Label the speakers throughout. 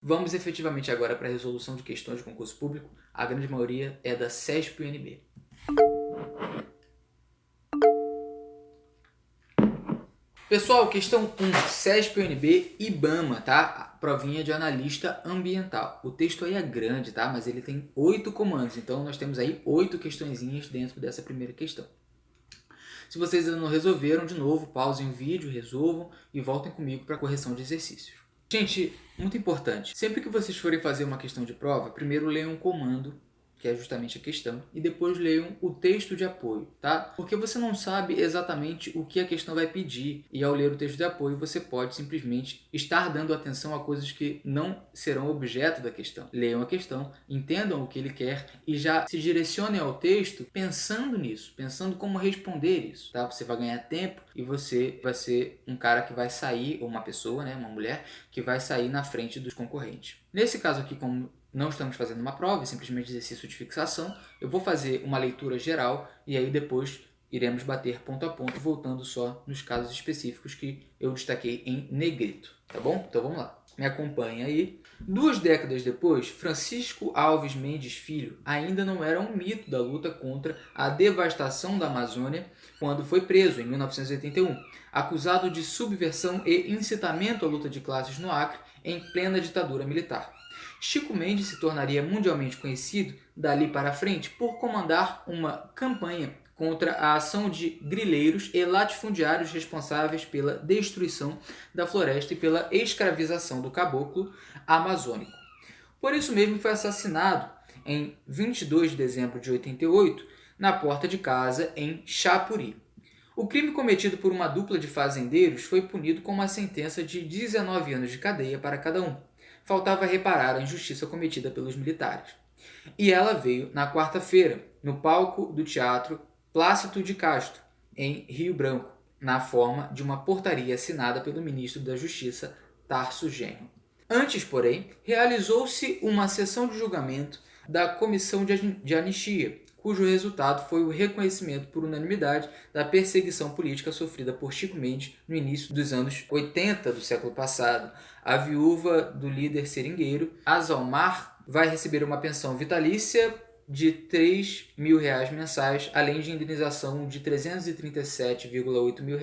Speaker 1: Vamos efetivamente agora para a resolução de questões de concurso público. A grande maioria é da CESP-UNB. Pessoal, questão 1, CESP-UNB IBAMA, tá? Provinha de analista ambiental. O texto aí é grande, tá? Mas ele tem 8 comandos, então nós temos aí 8 questõezinhas dentro dessa primeira questão. Se vocês ainda não resolveram, de novo, pausem o vídeo, resolvam e voltem comigo para a correção de exercícios. Gente, muito importante, sempre que vocês forem fazer uma questão de prova, primeiro leiam um comando, que é justamente a questão, e depois leiam o texto de apoio, tá? Porque você não sabe exatamente o que a questão vai pedir, e ao ler o texto de apoio você pode simplesmente estar dando atenção a coisas que não serão objeto da questão. Leiam a questão, entendam o que ele quer e já se direcionem ao texto pensando nisso, pensando como responder isso, tá? Você vai ganhar tempo e você vai ser um cara que vai sair, ou uma pessoa, né, uma mulher, que vai sair na frente dos concorrentes. Nesse caso aqui, como não estamos fazendo uma prova, é simplesmente exercício de fixação, eu vou fazer uma leitura geral e aí depois iremos bater ponto a ponto, voltando só nos casos específicos que eu destaquei em negrito, tá bom? Então vamos lá. Me acompanha aí. 2 décadas depois, Francisco Alves Mendes Filho ainda não era um mito da luta contra a devastação da Amazônia quando foi preso em 1981, acusado de subversão e incitamento à luta de classes no Acre em plena ditadura militar. Chico Mendes se tornaria mundialmente conhecido dali para frente por comandar uma campanha contra a ação de grileiros e latifundiários responsáveis pela destruição da floresta e pela escravização do caboclo amazônico. Por isso mesmo foi assassinado em 22 de dezembro de 88 na porta de casa em Chapuri. O crime cometido por uma dupla de fazendeiros foi punido com uma sentença de 19 anos de cadeia para cada um. Faltava reparar a injustiça cometida pelos militares. E ela veio na quarta-feira, no palco do Teatro Plácido de Castro, em Rio Branco, na forma de uma portaria assinada pelo ministro da Justiça, Tarso Genro. Antes, porém, realizou-se uma sessão de julgamento da Comissão de Anistia, cujo resultado foi o reconhecimento por unanimidade da perseguição política sofrida por Chico Mendes no início dos anos 80 do século passado. A viúva do líder seringueiro, Asalmar, vai receber uma pensão vitalícia de R$3.000 mensais, além de indenização de R$337,8 mil.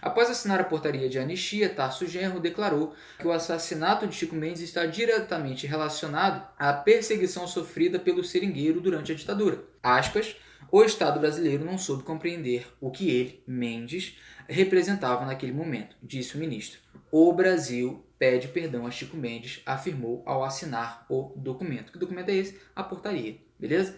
Speaker 1: Após assinar a portaria de anistia, Tarso Genro declarou que o assassinato de Chico Mendes está diretamente relacionado à perseguição sofrida pelo seringueiro durante a ditadura. Aspas, o Estado brasileiro não soube compreender o que ele, Mendes, representava naquele momento, disse o ministro. O Brasil pede perdão a Chico Mendes, afirmou ao assinar o documento. Que documento é esse? A portaria, beleza?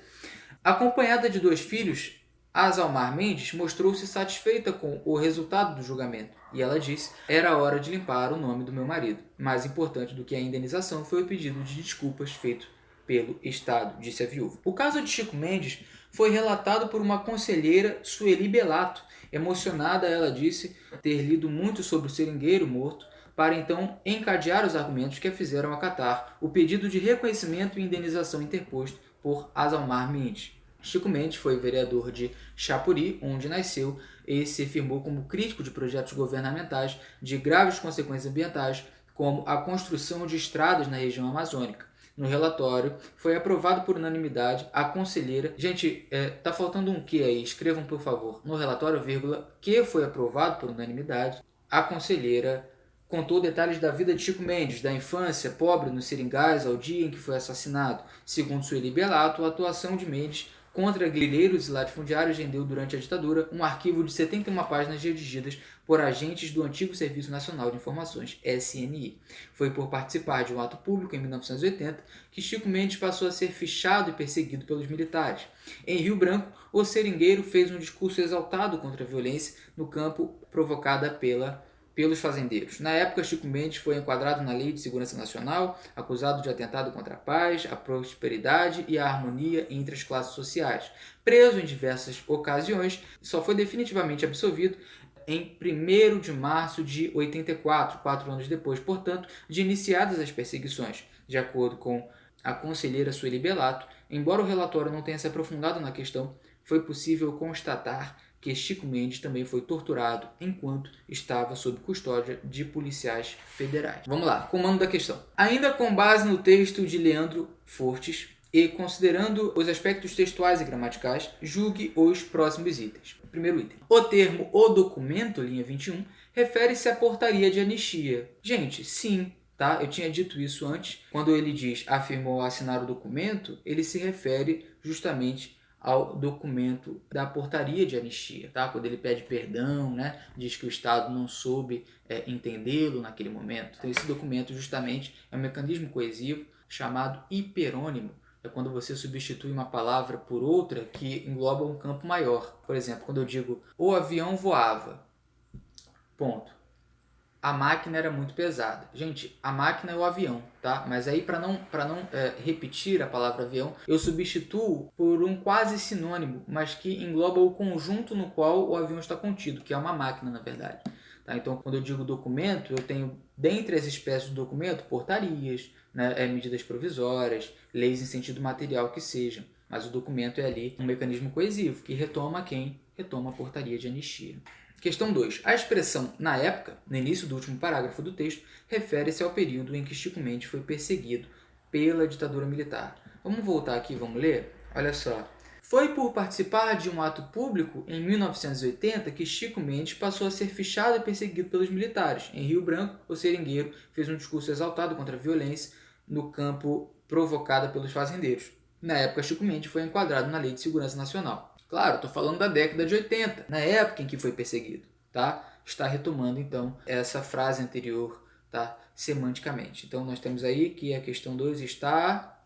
Speaker 1: Acompanhada de 2 filhos, Asalmar Mendes mostrou-se satisfeita com o resultado do julgamento e ela disse: era hora de limpar o nome do meu marido. Mais importante do que a indenização foi o pedido de desculpas feito pelo Estado, disse a viúva. O caso de Chico Mendes foi relatado por uma conselheira, Sueli Belato. Emocionada, ela disse ter lido muito sobre o seringueiro morto, para então encadear os argumentos que a fizeram acatar o pedido de reconhecimento e indenização interposto por Asalmar Mendes. Chico Mendes foi vereador de Chapuri, onde nasceu, e se firmou como crítico de projetos governamentais de graves consequências ambientais, como a construção de estradas na região amazônica. No relatório, foi aprovado por unanimidade a conselheira... Gente, tá faltando um que aí, escrevam por favor. No relatório, vírgula, que foi aprovado por unanimidade, a conselheira contou detalhes da vida de Chico Mendes, da infância pobre nos seringais ao dia em que foi assassinado. Segundo Sueli Belato, a atuação de Mendes contra grileiros e latifundiários rendeu durante a ditadura um arquivo de 71 páginas redigidas por agentes do antigo Serviço Nacional de Informações, SNI. Foi por participar de um ato público em 1980 que Chico Mendes passou a ser fichado e perseguido pelos militares. Em Rio Branco, o seringueiro fez um discurso exaltado contra a violência no campo provocada pelos fazendeiros. Na época, Chico Mendes foi enquadrado na Lei de Segurança Nacional, acusado de atentado contra a paz, a prosperidade e a harmonia entre as classes sociais. Preso em diversas ocasiões, só foi definitivamente absolvido em 1º de março de 84, 4 anos depois, portanto, de iniciadas as perseguições. De acordo com a conselheira Sueli Belato, embora o relatório não tenha se aprofundado na questão, foi possível constatar que Chico Mendes também foi torturado enquanto estava sob custódia de policiais federais. Vamos lá, comando da questão. Ainda com base no texto de Leandro Fortes e considerando os aspectos textuais e gramaticais, julgue os próximos itens. Primeiro item. O termo "o documento", linha 21, refere-se à portaria de anistia. Gente, sim, tá? Eu tinha dito isso antes. Quando ele diz afirmou assinar o documento, ele se refere justamente ao documento da portaria de anistia, tá? Quando ele pede perdão, né? Diz que o Estado não soube entendê-lo naquele momento. Então, esse documento justamente é um mecanismo coesivo chamado hiperônimo. É quando você substitui uma palavra por outra que engloba um campo maior. Por exemplo, quando eu digo o avião voava, ponto. A máquina era muito pesada. Gente, a máquina é o avião, tá? Mas aí, para não repetir a palavra avião, eu substituo por um quase sinônimo, mas que engloba o conjunto no qual o avião está contido, que é uma máquina, na verdade. Tá? Então, quando eu digo documento, eu tenho, dentre as espécies de documento, portarias, né, medidas provisórias, leis em sentido material que sejam. Mas o documento é ali um mecanismo coesivo, que retoma quem? Retoma a portaria de anistia. Questão 2. A expressão "na época", no início do último parágrafo do texto, refere-se ao período em que Chico Mendes foi perseguido pela ditadura militar. Vamos voltar aqui, vamos ler? Olha só. Foi por participar de um ato público em 1980 que Chico Mendes passou a ser fichado e perseguido pelos militares. Em Rio Branco, o seringueiro fez um discurso exaltado contra a violência no campo provocada pelos fazendeiros. Na época, Chico Mendes foi enquadrado na Lei de Segurança Nacional. Claro, estou falando da década de 80, na época em que foi perseguido, tá? Está retomando, então, essa frase anterior, tá? Semanticamente. Então, nós temos aí que a questão 2 está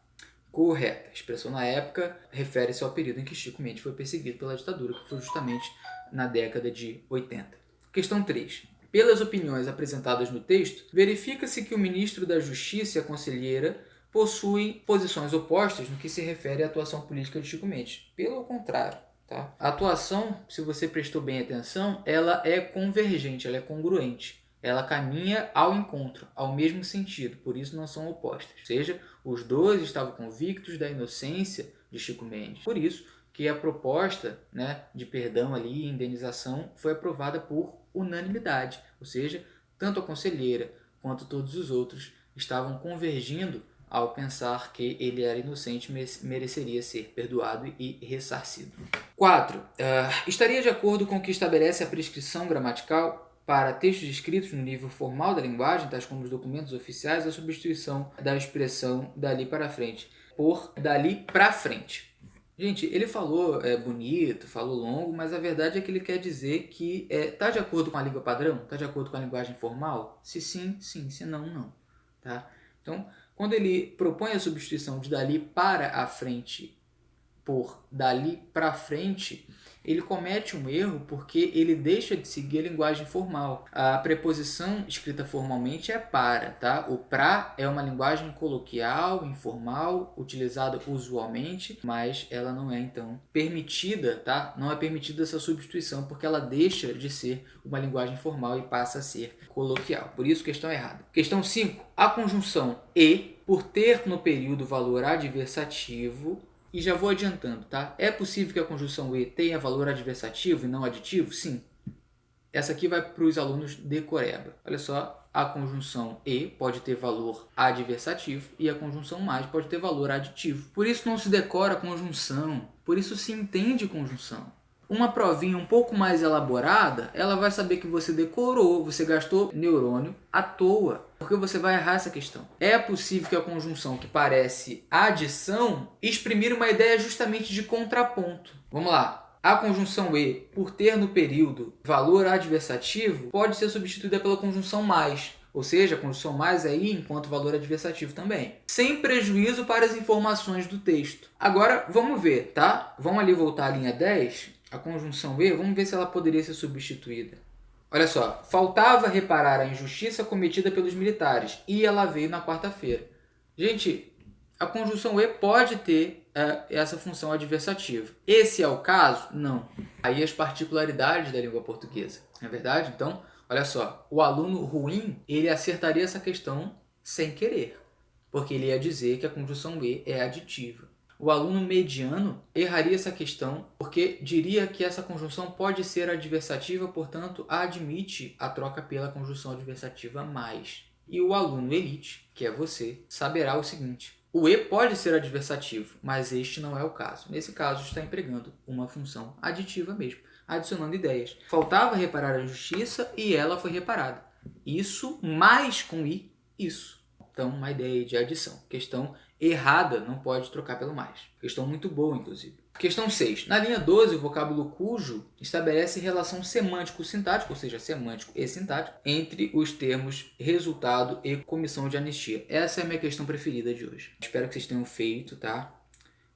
Speaker 1: correta. A expressão "na época" refere-se ao período em que Chico Mendes foi perseguido pela ditadura, que foi justamente na década de 80. Questão 3. Pelas opiniões apresentadas no texto, verifica-se que o ministro da Justiça e a conselheira possuem posições opostas no que se refere à atuação política de Chico Mendes. Pelo contrário, tá? A atuação, se você prestou bem atenção, ela é convergente, ela é congruente. Ela caminha ao encontro, ao mesmo sentido, por isso não são opostas. Ou seja, os dois estavam convictos da inocência de Chico Mendes. Por isso que a proposta, né, de perdão ali e indenização foi aprovada por unanimidade. Ou seja, tanto a conselheira quanto todos os outros estavam convergindo ao pensar que ele era inocente e mereceria ser perdoado e ressarcido. 4. Estaria de acordo com o que estabelece a prescrição gramatical para textos escritos no nível formal da linguagem, tais como os documentos oficiais, a substituição da expressão "dali para frente" por "dali para frente". Gente, ele falou bonito, falou longo, mas a verdade é que ele quer dizer que está de acordo com a língua padrão? Está de acordo com a linguagem formal? Se sim, sim. Se não, não. Tá? Então, quando ele propõe a substituição de "dali para a frente" por "dali para frente", ele comete um erro porque ele deixa de seguir a linguagem formal. A preposição escrita formalmente é "para", tá? O "pra" é uma linguagem coloquial, informal, utilizada usualmente, mas ela não é, então, permitida, tá? Não é permitida essa substituição porque ela deixa de ser uma linguagem formal e passa a ser coloquial. Por isso, questão errada. Questão 5. A conjunção "e", por ter no período valor adversativo, e já vou adiantando, tá? É possível que a conjunção "e" tenha valor adversativo e não aditivo? Sim. Essa aqui vai para os alunos de Coreba. Olha só, a conjunção "e" pode ter valor adversativo e a conjunção "mais" pode ter valor aditivo. Por isso não se decora conjunção, por isso se entende conjunção. Uma provinha um pouco mais elaborada, ela vai saber que você decorou, você gastou neurônio à toa, porque você vai errar essa questão. É possível que a conjunção que parece adição exprimir uma ideia justamente de contraponto. Vamos lá. A conjunção "e", por ter no período valor adversativo, pode ser substituída pela conjunção "mais". Ou seja, a conjunção "mais" aí enquanto valor adversativo também. Sem prejuízo para as informações do texto. Agora, vamos ver, tá? Vamos ali voltar à linha 10. A conjunção "e", vamos ver se ela poderia ser substituída. Olha só, faltava reparar a injustiça cometida pelos militares e ela veio na quarta-feira. Gente, a conjunção "e" pode ter essa função adversativa. Esse é o caso? Não. Aí as particularidades da língua portuguesa, não é verdade? Então, olha só, o aluno ruim, ele acertaria essa questão sem querer, porque ele ia dizer que a conjunção "e" é aditiva. O aluno mediano erraria essa questão porque diria que essa conjunção pode ser adversativa, portanto, admite a troca pela conjunção adversativa mais. E o aluno elite, que é você, saberá o seguinte: o e pode ser adversativo, mas este não é o caso. Nesse caso, está empregando uma função aditiva mesmo, adicionando ideias. Faltava reparar a justiça e ela foi reparada. Isso mais com i, isso. Então, uma ideia de adição. Questão errada, não pode trocar pelo mais. Questão muito boa, inclusive. Questão 6. Na linha 12, o vocábulo cujo estabelece relação semântico-sintática, ou seja, semântico e sintático, entre os termos resultado e comissão de anistia. Essa é a minha questão preferida de hoje. Espero que vocês tenham feito, tá?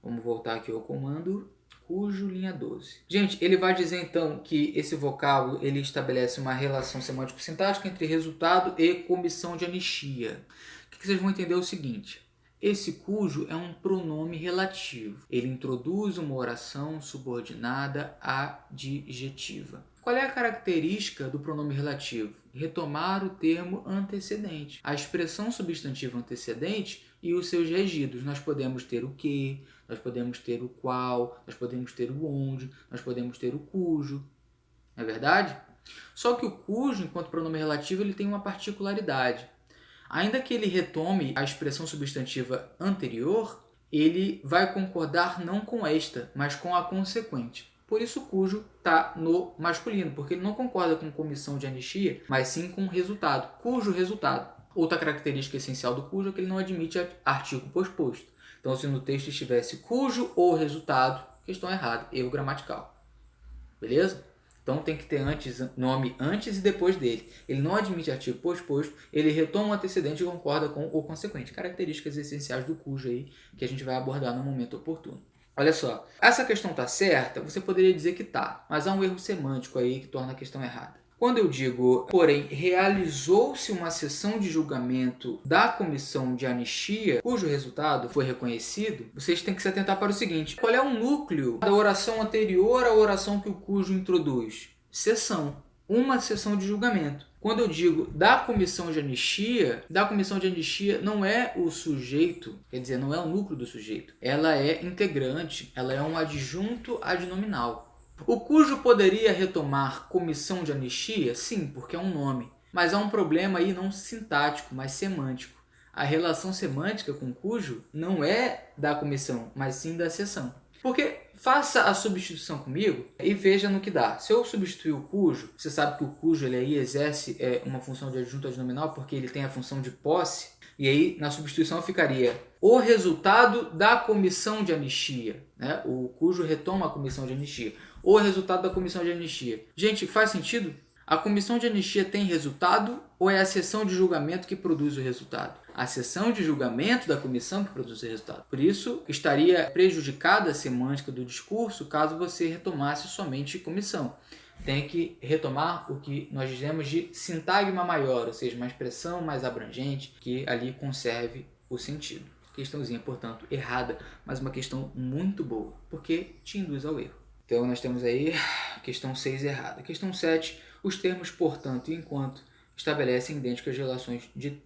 Speaker 1: Vamos voltar aqui ao comando. Cujo, linha 12. Gente, ele vai dizer então que esse vocábulo ele estabelece uma relação semântico-sintática entre resultado e comissão de anistia. O que vocês vão entender é o seguinte: esse cujo é um pronome relativo. Ele introduz uma oração subordinada adjetiva. Qual é a característica do pronome relativo? Retomar o termo antecedente. A expressão substantiva antecedente e os seus regidos. Nós podemos ter o que, nós podemos ter o qual, nós podemos ter o onde, nós podemos ter o cujo. Não é verdade? Só que o cujo, enquanto pronome relativo, ele tem uma particularidade. Ainda que ele retome a expressão substantiva anterior, ele vai concordar não com esta, mas com a consequente. Por isso o cujo está no masculino, porque ele não concorda com comissão de anistia, mas sim com resultado. Cujo resultado. Outra característica essencial do cujo é que ele não admite artigo posposto. Então, se no texto estivesse cujo ou resultado, questão errada, erro gramatical. Beleza? Então tem que ter nome antes e depois dele. Ele não admite artigo posposto, ele retoma o antecedente e concorda com o consequente. Características essenciais do cujo aí que a gente vai abordar no momento oportuno. Olha só, essa questão está certa? Você poderia dizer que está, mas há um erro semântico aí que torna a questão errada. Quando eu digo, porém, realizou-se uma sessão de julgamento da comissão de anistia, cujo resultado foi reconhecido, vocês têm que se atentar para o seguinte: qual é o núcleo da oração anterior à oração que o cujo introduz? Sessão. Uma sessão de julgamento. Quando eu digo da comissão de anistia não é o sujeito, quer dizer, não é o núcleo do sujeito. Ela é integrante, ela é um adjunto adnominal. O cujo poderia retomar comissão de anistia? Sim, porque é um nome. Mas há um problema aí não sintático, mas semântico. A relação semântica com cujo não é da comissão, mas sim da seção. Porque faça a substituição comigo e veja no que dá. Se eu substituir o cujo, você sabe que o cujo ele aí exerce uma função de adjunto adnominal porque ele tem a função de posse. E aí, na substituição, ficaria o resultado da comissão de anistia. Né? O cujo retoma a comissão de anistia. O resultado da comissão de anistia. Gente, faz sentido? A comissão de anistia tem resultado ou é a sessão de julgamento que produz o resultado? A sessão de julgamento da comissão que produz o resultado. Por isso, estaria prejudicada a semântica do discurso caso você retomasse somente comissão. Tem que retomar o que nós dizemos de sintagma maior, ou seja, uma expressão mais abrangente que ali conserve o sentido. Questãozinha, portanto, errada, mas uma questão muito boa, porque te induz ao erro. Então, nós temos aí a questão 6 errada. Questão 7, os termos portanto e enquanto estabelecem idênticas relações de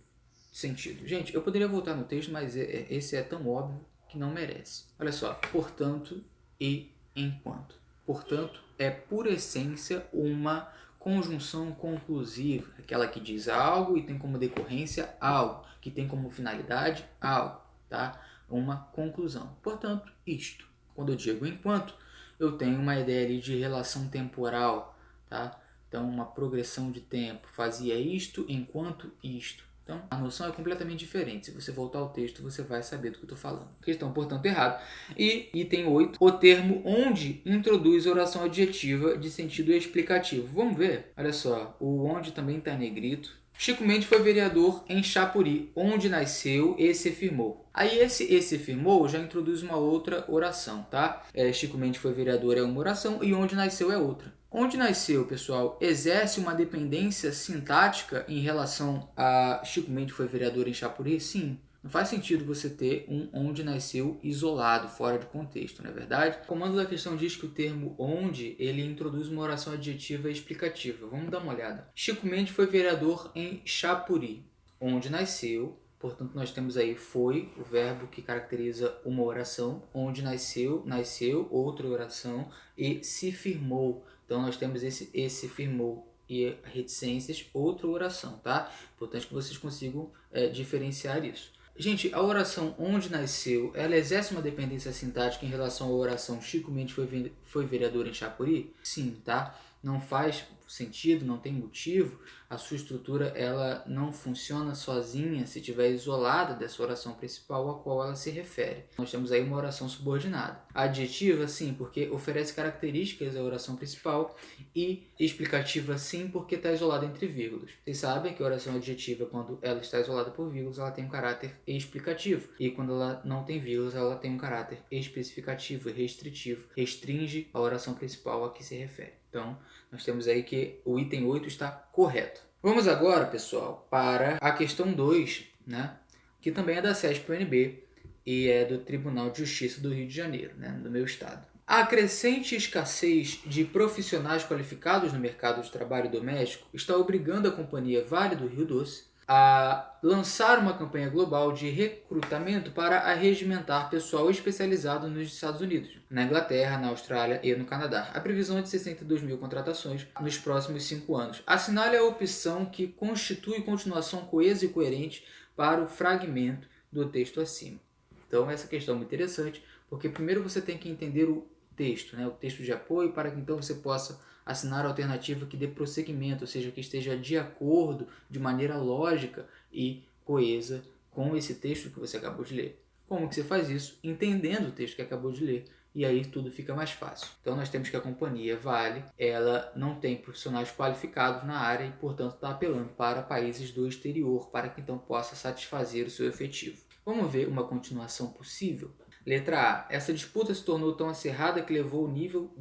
Speaker 1: sentido. Gente, eu poderia voltar no texto, mas esse é tão óbvio que não merece. Olha só, portanto e enquanto. Portanto, é por essência uma conjunção conclusiva, aquela que diz algo e tem como decorrência algo, que tem como finalidade algo, tá? Uma conclusão. Portanto, isto. Quando eu digo enquanto, eu tenho uma ideia ali de relação temporal, tá? Então, uma progressão de tempo. Fazia isto enquanto isto. Então, a noção é completamente diferente. Se você voltar ao texto, você vai saber do que eu estou falando. Questão, portanto, errado. E item 8, o termo onde introduz oração adjetiva de sentido explicativo. Vamos ver? Olha só, o onde também está em negrito. Chico Mendes foi vereador em Chapuri, onde nasceu e se firmou. Aí esse se firmou já introduz uma outra oração, tá? Chico Mendes foi vereador é uma oração e onde nasceu é outra. Onde nasceu, pessoal, exerce uma dependência sintática em relação a Chico Mendes foi vereador em Chapuri? Sim. Não faz sentido você ter um onde nasceu isolado, fora de contexto, não é verdade? O comando da questão diz que o termo onde, ele introduz uma oração adjetiva explicativa. Vamos dar uma olhada. Chico Mendes foi vereador em Chapuri, onde nasceu Portanto, nós temos aí foi, o verbo que caracteriza uma oração, onde nasceu, outra oração, e se firmou. Então, nós temos esse firmou e reticências, outra oração, tá? Importante que vocês consigam diferenciar isso. Gente, a oração onde nasceu, ela exerce uma dependência sintática em relação à oração Chico Mendes foi vereador em Chapuri? Sim, tá? Não faz sentido, não tem motivo, a sua estrutura ela não funciona sozinha se estiver isolada dessa oração principal a qual ela se refere. Nós temos aí uma oração subordinada. Adjetiva, sim, porque oferece características à oração principal, e explicativa, sim, porque está isolada entre vírgulas. Vocês sabem que a oração adjetiva, quando ela está isolada por vírgulas, ela tem um caráter explicativo, e quando ela não tem vírgulas, ela tem um caráter especificativo e restritivo, restringe a oração principal a que se refere. Então, nós temos aí que o item 8 está correto. Vamos agora, pessoal, para a questão 2, né, que também é da CESP-UNB e é do Tribunal de Justiça do Rio de Janeiro, né, do meu estado. A crescente escassez de profissionais qualificados no mercado de trabalho doméstico está obrigando a Companhia Vale do Rio Doce a lançar uma campanha global de recrutamento para arregimentar pessoal especializado nos Estados Unidos, na Inglaterra, na Austrália e no Canadá. A previsão é de 62 mil contratações nos próximos 5 anos. Assinale a opção que constitui continuação coesa e coerente para o fragmento do texto acima. Então, essa questão é muito interessante, porque primeiro você tem que entender o texto, né, o texto de apoio, para que então você possa assinar a alternativa que dê prosseguimento, ou seja, que esteja de acordo, de maneira lógica e coesa com esse texto que você acabou de ler. Como que você faz isso? Entendendo o texto que acabou de ler, e aí tudo fica mais fácil. Então nós temos que a Companhia Vale, ela não tem profissionais qualificados na área e, portanto, está apelando para países do exterior, para que então possa satisfazer o seu efetivo. Vamos ver uma continuação possível? Letra A. Essa disputa se tornou tão acirrada que levou o nível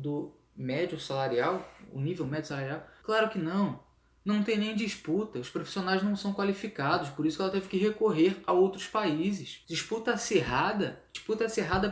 Speaker 1: médio salarial? Claro que não. Não tem nem disputa. Os profissionais não são qualificados, por isso que ela teve que recorrer a outros países. Disputa acirrada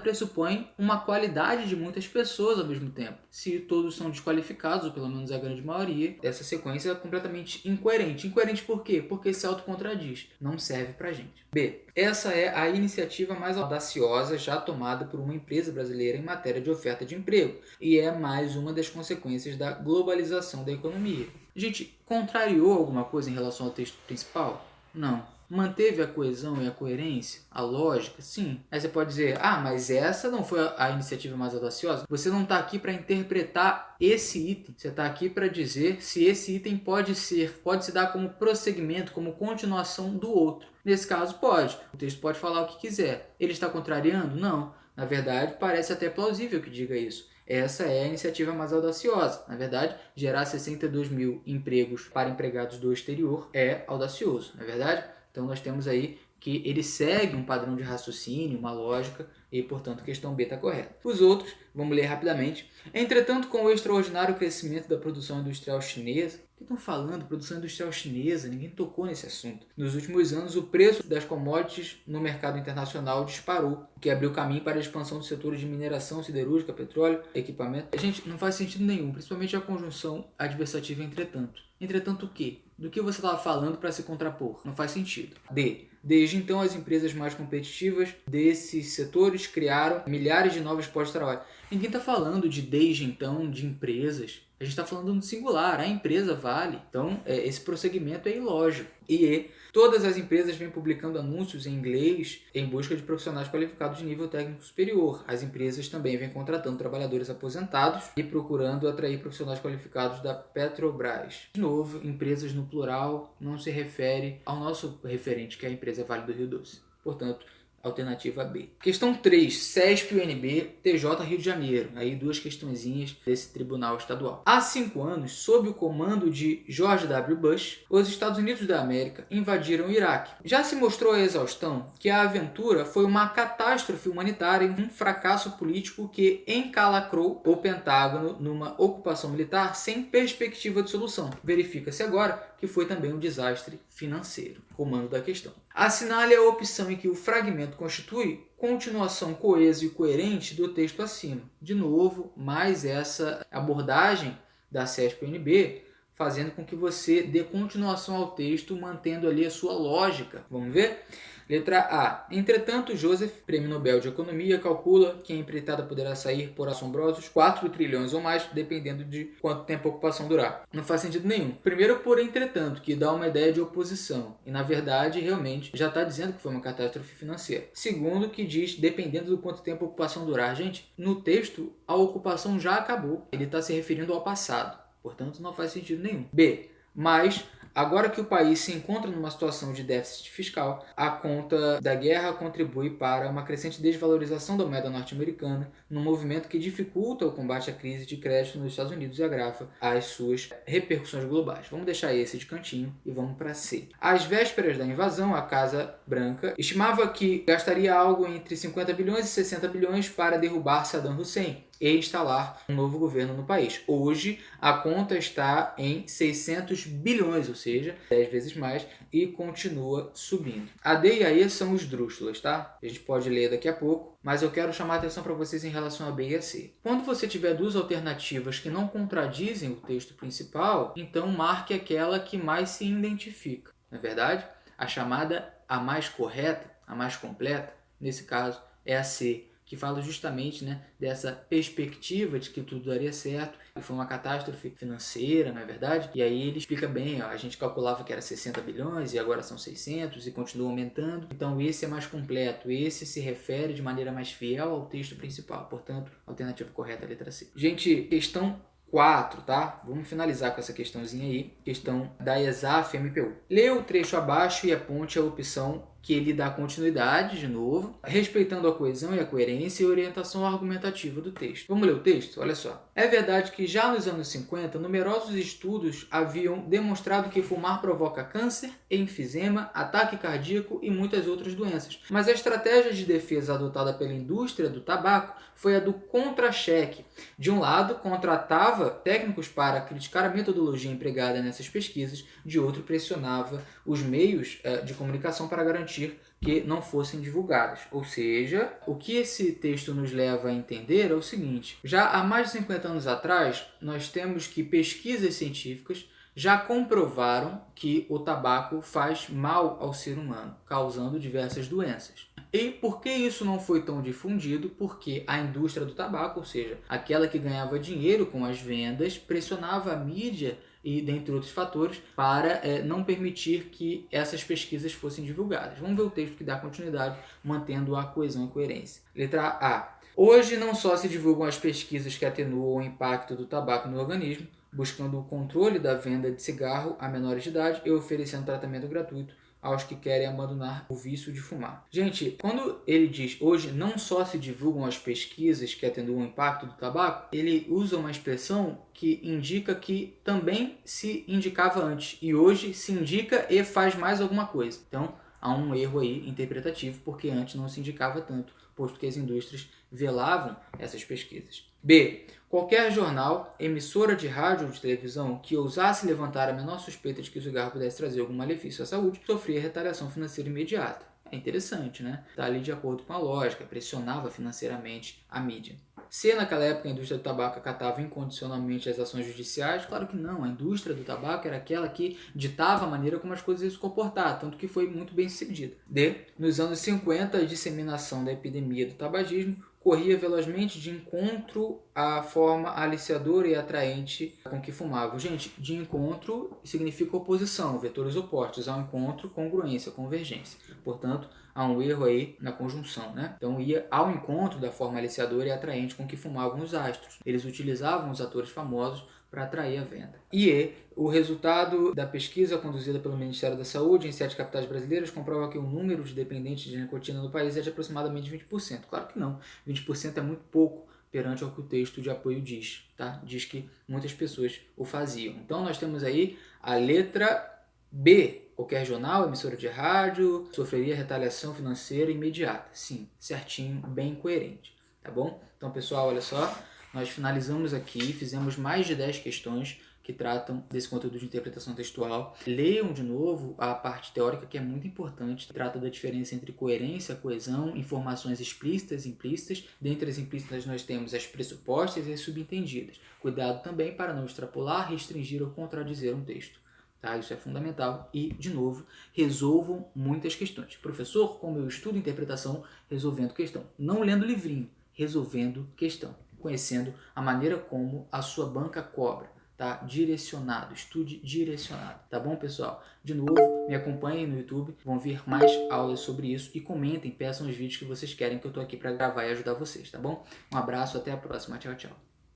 Speaker 1: pressupõe uma qualidade de muitas pessoas ao mesmo tempo. Se todos são desqualificados, ou pelo menos a grande maioria, essa sequência é completamente incoerente. Incoerente por quê? Porque se autocontraduz. Não serve pra gente. B. Essa é a iniciativa mais audaciosa já tomada por uma empresa brasileira em matéria de oferta de emprego, e é mais uma das consequências da globalização da economia. Gente, contrariou alguma coisa em relação ao texto principal? Não. Manteve a coesão e a coerência? A lógica? Sim. Aí você pode dizer, mas essa não foi a iniciativa mais audaciosa? Você não está aqui para interpretar esse item. Você está aqui para dizer se esse item pode se dar como prosseguimento, como continuação do outro. Nesse caso, pode. O texto pode falar o que quiser. Ele está contrariando? Não. Na verdade, parece até plausível que diga isso. Essa é a iniciativa mais audaciosa. Na verdade, gerar 62 mil empregos para empregados do exterior é audacioso, não é verdade? Então, nós temos aí que ele segue um padrão de raciocínio, uma lógica, e, portanto, a questão B está correta. Os outros, vamos ler rapidamente. Entretanto, com o extraordinário crescimento da produção industrial chinesa, o que estão falando? Produção industrial chinesa, ninguém tocou nesse assunto. Nos últimos anos, o preço das commodities no mercado internacional disparou, o que abriu caminho para a expansão do setor de mineração siderúrgica, petróleo, equipamento. Gente, não faz sentido nenhum, principalmente a conjunção adversativa entretanto. Entretanto o quê? Do que você estava falando para se contrapor? Não faz sentido. D. Desde então, as empresas mais competitivas desses setores criaram milhares de novos postos de trabalho. Ninguém está falando de desde então, de empresas. A gente está falando no singular, a empresa Vale. Então, esse prosseguimento é ilógico. E todas as empresas vêm publicando anúncios em inglês em busca de profissionais qualificados de nível técnico superior. As empresas também vêm contratando trabalhadores aposentados e procurando atrair profissionais qualificados da Petrobras. De novo, empresas no plural não se refere ao nosso referente, que é a empresa Vale do Rio Doce. Portanto, alternativa B. Questão 3, CESP-UNB, TJ Rio de Janeiro. Aí duas questõezinhas desse tribunal estadual. Há 5 anos, sob o comando de George W. Bush, os Estados Unidos da América invadiram o Iraque. Já se mostrou a exaustão que a aventura foi uma catástrofe humanitária e um fracasso político que encalacrou o Pentágono numa ocupação militar sem perspectiva de solução. Verifica-se agora que foi também um desastre financeiro. Comando da questão. Assinale a opção em que o fragmento constitui continuação coesa e coerente do texto acima. De novo, mais essa abordagem da CESP-UNB, fazendo com que você dê continuação ao texto, mantendo ali a sua lógica. Vamos ver? Letra A. Entretanto, Joseph, prêmio Nobel de Economia, calcula que a empreitada poderá sair por assombrosos 4 trilhões ou mais, dependendo de quanto tempo a ocupação durar. Não faz sentido nenhum. Primeiro, por entretanto, que dá uma ideia de oposição. E, na verdade, realmente, já está dizendo que foi uma catástrofe financeira. Segundo, que diz, dependendo do quanto tempo a ocupação durar. Gente, no texto, a ocupação já acabou. Ele está se referindo ao passado. Portanto, não faz sentido nenhum. B. Mas, agora que o país se encontra numa situação de déficit fiscal, a conta da guerra contribui para uma crescente desvalorização da moeda norte-americana, num movimento que dificulta o combate à crise de crédito nos Estados Unidos e agrava as suas repercussões globais. Vamos deixar esse de cantinho e vamos para C. Às vésperas da invasão, a Casa Branca estimava que gastaria algo entre 50 bilhões e 60 bilhões para derrubar Saddam Hussein e instalar um novo governo no país. Hoje, a conta está em 600 bilhões, ou seja, 10 vezes mais, e continua subindo. A D e a E são esdrúxulas, tá? A gente pode ler daqui a pouco, mas eu quero chamar a atenção para vocês em relação a B e a C. Quando você tiver duas alternativas que não contradizem o texto principal, então marque aquela que mais se identifica. Não é verdade? A chamada a mais correta, a mais completa, nesse caso, é a C, que fala justamente, né, dessa perspectiva de que tudo daria certo, e foi uma catástrofe financeira, não é verdade? E aí ele explica bem, ó, a gente calculava que era 60 bilhões e agora são 600 e continua aumentando. Então esse é mais completo, esse se refere de maneira mais fiel ao texto principal. Portanto, a alternativa correta é a letra C. Gente, questão 4, tá? Vamos finalizar com essa questãozinha aí, questão da ESAF MPU. Leia o trecho abaixo e aponte a opção que ele dá continuidade, de novo, respeitando a coesão e a coerência e a orientação argumentativa do texto. Vamos ler o texto? Olha só. É verdade que já nos anos 50, numerosos estudos haviam demonstrado que fumar provoca câncer, enfisema, ataque cardíaco e muitas outras doenças. Mas a estratégia de defesa adotada pela indústria do tabaco foi a do contra-cheque. De um lado, contratava técnicos para criticar a metodologia empregada nessas pesquisas, de outro, pressionava os meios de comunicação para garantir que não fossem divulgadas. Ou seja, o que esse texto nos leva a entender é o seguinte: já há mais de 50 anos atrás, nós temos que pesquisas científicas já comprovaram que o tabaco faz mal ao ser humano, causando diversas doenças. E por que isso não foi tão difundido? Porque a indústria do tabaco, ou seja, aquela que ganhava dinheiro com as vendas, pressionava a mídia e dentre outros fatores, para não permitir que essas pesquisas fossem divulgadas. Vamos ver o texto que dá continuidade, mantendo a coesão e coerência. Letra A. Hoje não só se divulgam as pesquisas que atenuam o impacto do tabaco no organismo, buscando o controle da venda de cigarro a menores de idade e oferecendo tratamento gratuito aos que querem abandonar o vício de fumar. Gente, quando ele diz hoje não só se divulgam as pesquisas que atenuam o impacto do tabaco, ele usa uma expressão que indica que também se indicava antes e hoje se indica e faz mais alguma coisa. Então, há um erro aí interpretativo, porque antes não se indicava tanto, posto que as indústrias velavam essas pesquisas. B. Qualquer jornal, emissora de rádio ou de televisão que ousasse levantar a menor suspeita de que o cigarro pudesse trazer algum malefício à saúde, sofria retaliação financeira imediata. É interessante, né? Está ali de acordo com a lógica, pressionava financeiramente a mídia. Se naquela época a indústria do tabaco acatava incondicionalmente as ações judiciais, claro que não. A indústria do tabaco era aquela que ditava a maneira como as coisas iam se comportar, tanto que foi muito bem sucedida. D. Nos anos 50, a disseminação da epidemia do tabagismo corria velozmente de encontro à forma aliciadora e atraente com que fumavam. Gente, de encontro significa oposição, vetores opostos. Ao encontro, congruência, convergência. Portanto, há um erro aí na conjunção, né? Então ia ao encontro da forma aliciadora e atraente com que fumavam os astros. Eles utilizavam os atores famosos para atrair a venda. E o resultado da pesquisa conduzida pelo Ministério da Saúde em 7 capitais brasileiras comprova que o número de dependentes de nicotina no país é de aproximadamente 20%. Claro que não, 20% é muito pouco perante ao que o texto de apoio diz, tá? Diz que muitas pessoas o faziam. Então nós temos aí a letra B. Qualquer jornal, emissora de rádio, sofreria retaliação financeira imediata. Sim, certinho, bem coerente, tá bom? Então, pessoal, olha só, nós finalizamos aqui, fizemos mais de 10 questões que tratam desse conteúdo de interpretação textual. Leiam de novo a parte teórica, que é muito importante. Trata da diferença entre coerência, coesão, informações explícitas e implícitas. Dentre as implícitas nós temos as pressupostas e as subentendidas. Cuidado também para não extrapolar, restringir ou contradizer um texto. Tá? Isso é fundamental. E, de novo, resolvam muitas questões. Professor, como eu estudo interpretação, resolvendo questão. Não lendo livrinho, resolvendo questão. Conhecendo a maneira como a sua banca cobra. Tá? Direcionado, estude direcionado. Tá bom, pessoal? De novo, me acompanhem no YouTube. Vão vir mais aulas sobre isso. E comentem, peçam os vídeos que vocês querem, que eu tô aqui para gravar e ajudar vocês. Tá bom? Um abraço, até a próxima. Tchau, tchau.